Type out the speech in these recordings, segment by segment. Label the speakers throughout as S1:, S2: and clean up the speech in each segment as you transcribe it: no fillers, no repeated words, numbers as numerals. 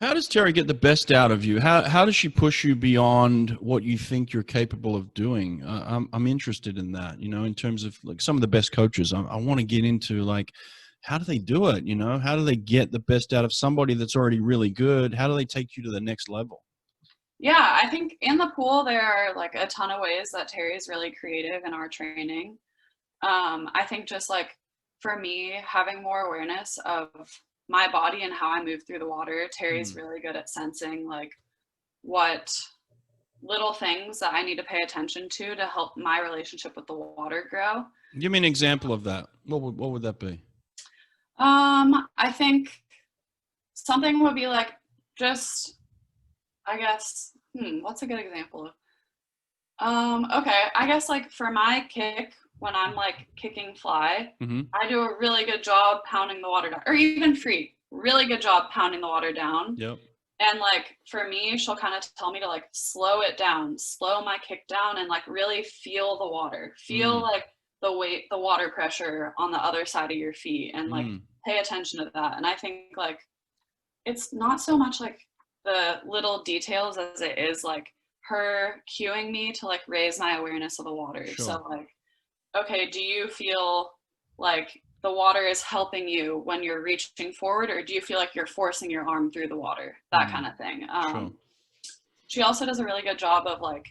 S1: How does Terry get the best out of you? How does she push you beyond what you think you're capable of doing? I'm interested in that. In terms of like some of the best coaches, I want to get into like how do they do it? How do they get the best out of somebody that's already really good? How do they take you to the next level?
S2: Yeah, I think in the pool there are like a ton of ways that Terry is really creative in our training. I think just like for me, having more awareness of my body and how I move through the water, Terry's
S1: Hmm.
S2: really good at sensing like what little things that I need to pay attention to help my relationship with the water grow.
S1: Give me an example of that. What would that be?
S2: I think something would be like just, I guess, what's a good example? Okay, I guess like for my kick, when I'm like kicking fly,
S1: Hmm.
S2: I do a really good job pounding the water down, or even free, really good job pounding the water down.
S1: Yep.
S2: And like for me, she'll kind of tell me to like slow it down, slow my kick down, and like really feel the water, feel
S1: Mm.
S2: like the weight, the water pressure on the other side of your feet, and like
S1: Mm.
S2: pay attention to that. And I think like it's not so much like the little details as it is like her cueing me to like raise my awareness of the water.
S1: Sure.
S2: So like, okay, do you feel like the water is helping you when you're reaching forward, or do you feel like you're forcing your arm through the water? That
S1: Mm.
S2: kind of thing.
S1: Sure.
S2: She also does a really good job of like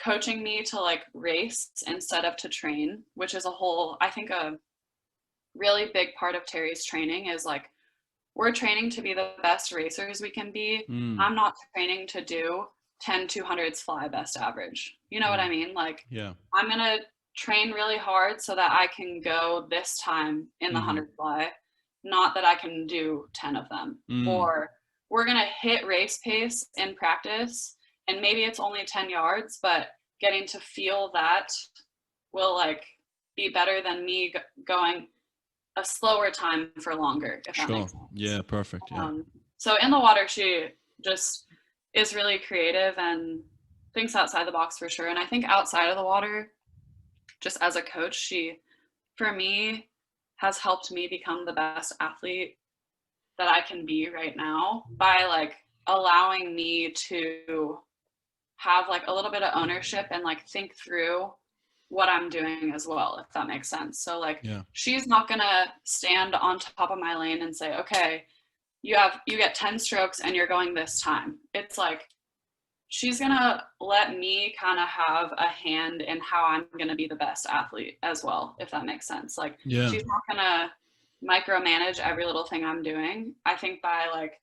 S2: coaching me to like race instead of to train, which is a whole, I think, a really big part of Terry's training is like we're training to be the best racers we can be.
S1: Mm.
S2: I'm not training to do 10 200s fly best average. You know what
S1: Mm.
S2: I mean? Like,
S1: Yeah.
S2: I'm going to train really hard so that I can go this time in the
S1: Hmm.
S2: 100 fly, not that I can do 10 of them.
S1: Mm.
S2: Or we're going to hit race pace in practice, and maybe it's only 10 yards, but getting to feel that will like be better than me going a slower time for longer, if that
S1: Sure.
S2: makes sense.
S1: Yeah. Perfect. Yeah.
S2: Um, so in the water, she just is really creative and thinks outside the box for sure. And I think outside of the water, just as a coach, she, for me, has helped me become the best athlete that I can be right now by like allowing me to have like a little bit of ownership and like think through what I'm doing as well, if that makes sense. So like
S1: Yeah.
S2: she's not gonna stand on top of my lane and say, okay, you get 10 strokes and you're going this time. It's like she's gonna let me kind of have a hand in how I'm gonna be the best athlete as well, if that makes sense. Like
S1: Yeah.
S2: she's not gonna micromanage every little thing I'm doing. I think by like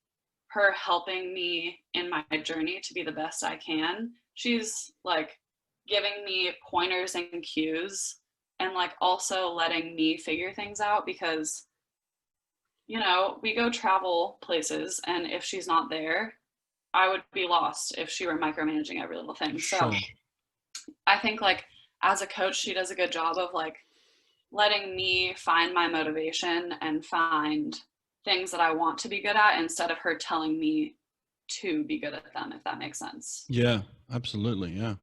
S2: her helping me in my journey to be the best I can, she's like giving me pointers and cues and like also letting me figure things out because we go travel places and if she's not there, I would be lost if she were micromanaging every little thing. So
S1: Sure.
S2: I think like as a coach, she does a good job of like letting me find my motivation and find things that I want to be good at instead of her telling me to be good at them, if that makes sense.
S1: Yeah. Absolutely. Yeah.